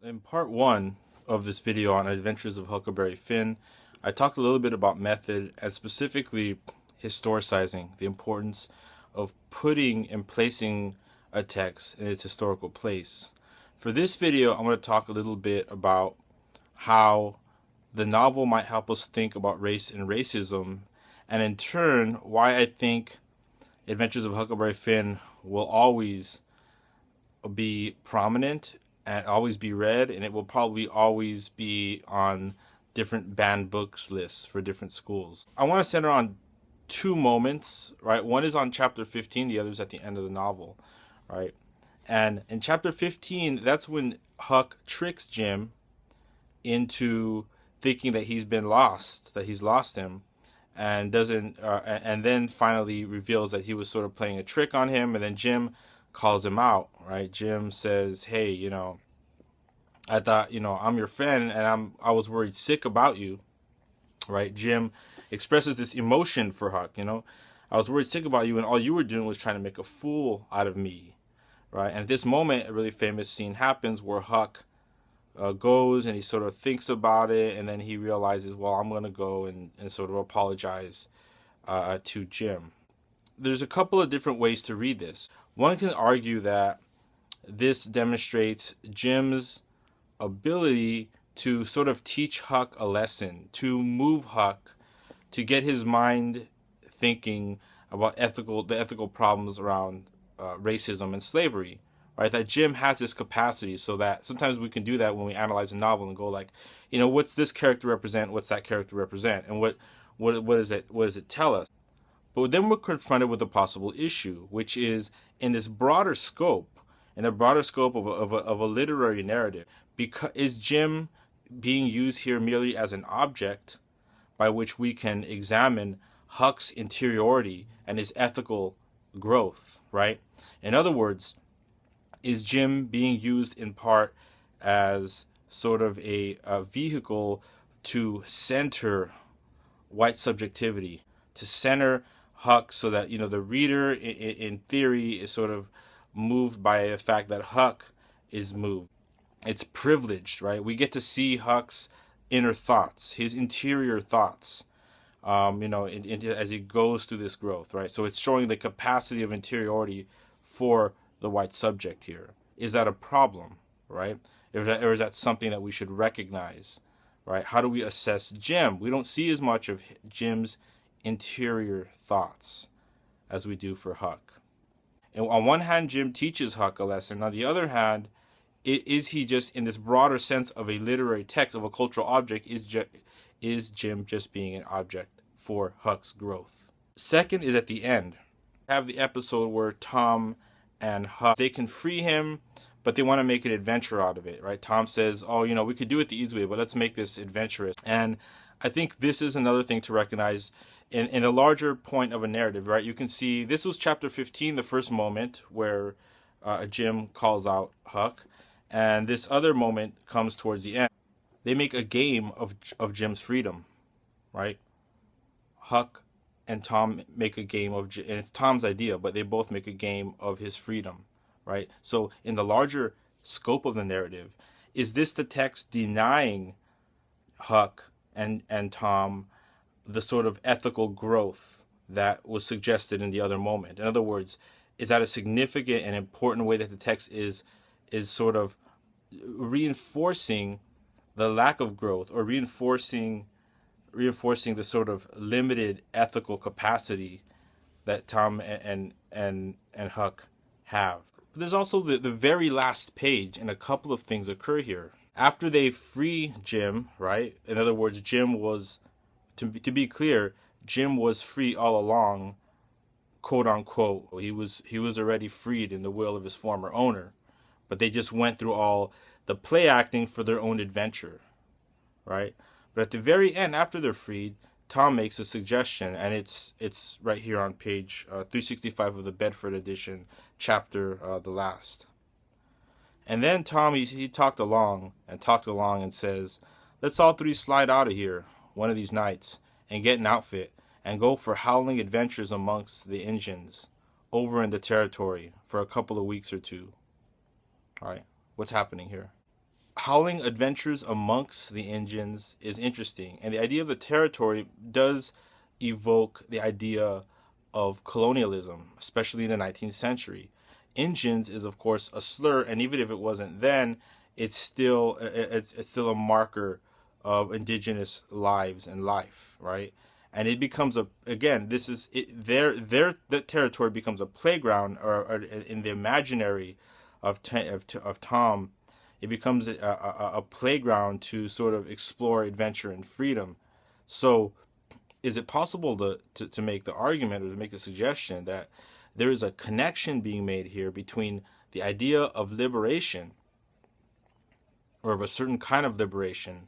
In part one of this video on Adventures of Huckleberry Finn, I talked a little bit about method and specifically historicizing, the importance of putting and placing a text in its historical place. For this video, I'm going to talk a little bit about how the novel might help us think about race and racism, and in turn, why I think Adventures of Huckleberry Finn will always be prominent and always be read, and it will probably always be on different banned books lists for different schools. I want to center on two moments, right? One is on chapter 15, the other is at the end of the novel, right? And in chapter 15, that's when Huck tricks Jim into thinking that he's been lost, that he's lost him, and doesn't, and then finally reveals that he was sort of playing a trick on him, and then Jim calls him out, right? Jim says, "Hey, I thought, I'm your friend, and I was worried sick about you," right? Jim expresses this emotion for Huck, "I was worried sick about you, and all you were doing was trying to make a fool out of me," right? And at this moment, a really famous scene happens where Huck goes and he sort of thinks about it, and then he realizes, well, I'm going to go and sort of apologize to Jim. There's a couple of different ways to read this. One can argue that this demonstrates Jim's ability to sort of teach Huck a lesson, to move Huck, to get his mind thinking about the ethical problems around racism and slavery, right? That Jim has this capacity, so that sometimes we can do that when we analyze a novel and go like, what's this character represent? What's that character represent? And what does it tell us? But then we're confronted with a possible issue, which is in this broader scope, of a literary narrative. Is Jim being used here merely as an object by which we can examine Huck's interiority and his ethical growth, right? In other words, is Jim being used in part as sort of a vehicle to center white subjectivity, to center Huck so that, the reader in theory is sort of moved by the fact that Huck is moved. It's privileged, right? We get to see Huck's inner thoughts, his interior thoughts, as he goes through this growth, right? So it's showing the capacity of interiority for the white subject here. Is that a problem, right? Or is that something that we should recognize, right? How do we assess Jim? We don't see as much of Jim's interior thoughts as we do for Huck. And on one hand, Jim teaches Huck a lesson. On the other hand, is he just, in this broader sense of a literary text, of a cultural object, is Jim just being an object for Huck's growth? Second is at the end. Have the episode where Tom and Huck, they can free him, but they want to make an adventure out of it, right? Tom says, "Oh, we could do it the easy way, but let's make this adventurous." And I think this is another thing to recognize in a larger point of a narrative, right? You can see this was chapter 15, the first moment where Jim calls out Huck, and this other moment comes towards the end. They make a game of Jim's freedom, right? Huck and Tom make a game and it's Tom's idea, but they both make a game of his freedom, right? So in the larger scope of the narrative, is this the text denying Huck and Tom the sort of ethical growth that was suggested in the other moment? In other words, is that a significant and important way that the text is sort of reinforcing the lack of growth, or reinforcing the sort of limited ethical capacity that Tom and Huck have? But there's also the very last page, and a couple of things occur here. After they free Jim, right? In other words, Jim was, to be clear, Jim was free all along, quote unquote. He was already freed in the will of his former owner, but they just went through all the play acting for their own adventure, right? But at the very end, after they're freed, Tom makes a suggestion, and it's right here on page 365 of the Bedford edition, chapter the last. And then Tom, he talked along and says, "Let's all three slide out of here one of these nights and get an outfit and go for howling adventures amongst the Injuns over in the territory for a couple of weeks or two." All right, what's happening here? Howling adventures amongst the Indians is interesting, and the idea of the territory does evoke the idea of colonialism, especially in the 19th century. Indians is of course a slur, and even if it wasn't then, it's still a marker of indigenous lives and life, right? And it becomes a again this is it, their the territory becomes a playground, or in the imaginary of Tom, it becomes a playground to sort of explore adventure and freedom. So, is it possible to make the argument or to make the suggestion that there is a connection being made here between the idea of liberation, or of a certain kind of liberation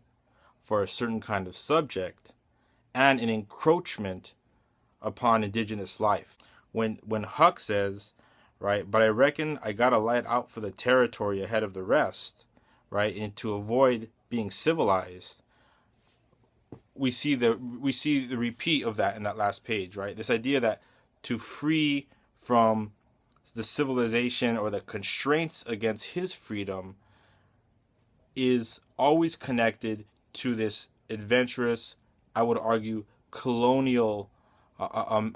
for a certain kind of subject, and an encroachment upon indigenous life? When Huck says, right, but I reckon I gotta light out for the territory ahead of the rest, right, and to avoid being civilized, we see the repeat of that in that last page, right? This idea that to free from the civilization or the constraints against his freedom is always connected to this adventurous, I would argue, colonial,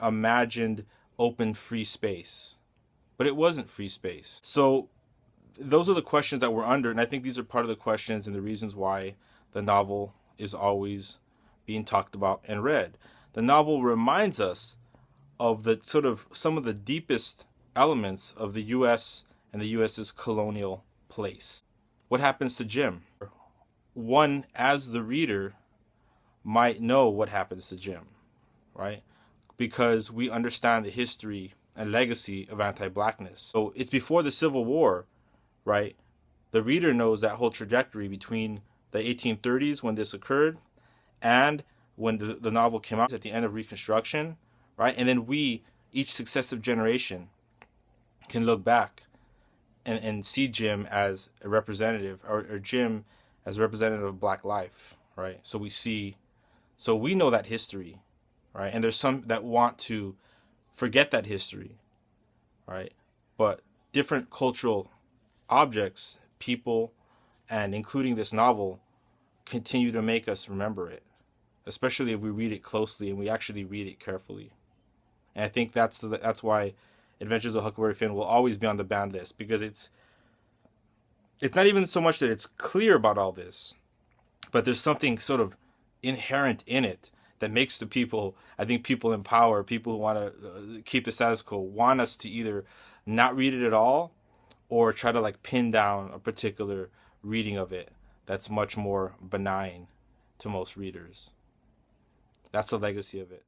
imagined open free space. But it wasn't free space. So those are the questions that we're under, and I think these are part of the questions and the reasons why the novel is always being talked about and read. The novel reminds us of the sort of some of the deepest elements of the U.S. and the U.S.'s colonial place. What happens to Jim? One, as the reader, might know what happens to Jim, right? Because we understand the history and legacy of anti-blackness. So it's before the Civil War, right? The reader knows that whole trajectory between the 1830s when this occurred and when the novel came out at the end of Reconstruction, right? And then we, each successive generation, can look back and see Jim as a representative, or Jim as a representative of Black life, right? So we know that history, right? And there's some that want to forget that history, right? But different cultural objects, people, and including this novel, continue to make us remember it, especially if we read it closely and we actually read it carefully. And I think that's why Adventures of Huckleberry Finn will always be on the banned list, because it's not even so much that it's clear about all this, but there's something sort of inherent in it that makes the people, I think people in power, people who want to keep the status quo, want us to either not read it at all or try to like pin down a particular reading of it that's much more benign to most readers. That's the legacy of it.